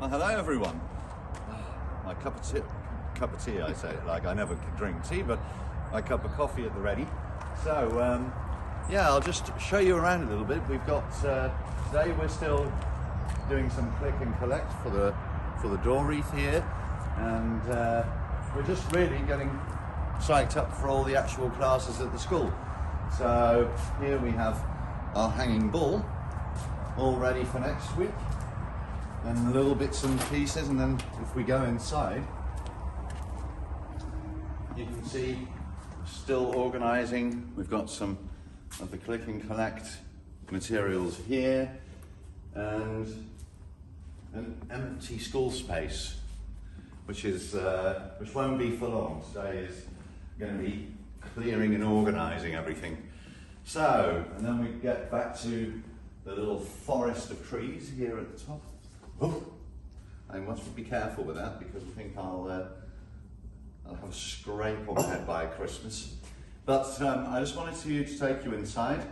Well, hello everyone. My cup of tea, I say, like I never drink tea, but my cup of coffee at the ready. So, yeah, I'll just show you around a little bit. We've got, today we're still doing some click and collect for the door wreath here, and we're just really getting psyched up for all the actual classes at the school. So here we have our hanging ball all ready for next week, and little bits and pieces, and then if we go inside you can see still organising. We've got some of the click and collect materials here and an empty school space which won't be for long. Today is going to be clearing and organising everything. So, and then we get back to the little forest of trees here at the top. Oh, I must be careful with that because I think I'll have a scrape on my head by Christmas. But I just wanted to take you inside.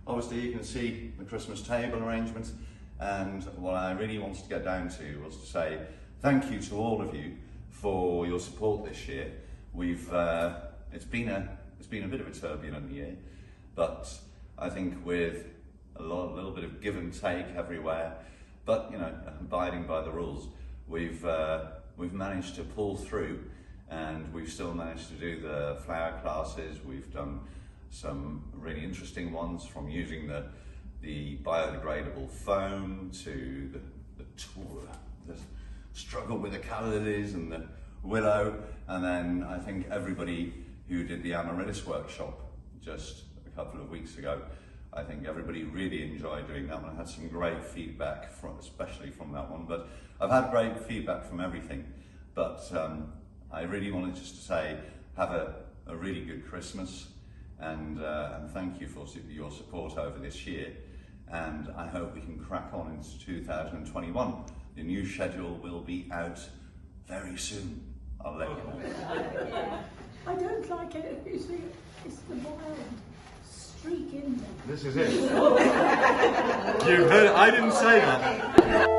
Obviously you can see the Christmas table arrangement, and what I really wanted to get down to was to say thank you to all of you for your support this year. It's been a bit of a turbulent year, but I think with a little bit of give and take everywhere, but you know, abiding by the rules, we've managed to pull through, and we've still managed to do the flower classes. We've done some really interesting ones, from using the biodegradable foam to the struggle with the calla lilies and the willow, and then I think everybody who did the amaryllis workshop just a couple of weeks ago, I think everybody really enjoyed doing that one. I had some great feedback especially from that one, but I've had great feedback from everything. But I really wanted just to say, have a really good Christmas, and thank you for your support over this year. And I hope we can crack on into 2021. The new schedule will be out very soon. I'll let you know. I don't like it. You see, it's the wild streak in there. This is it. You heard it. I didn't say that.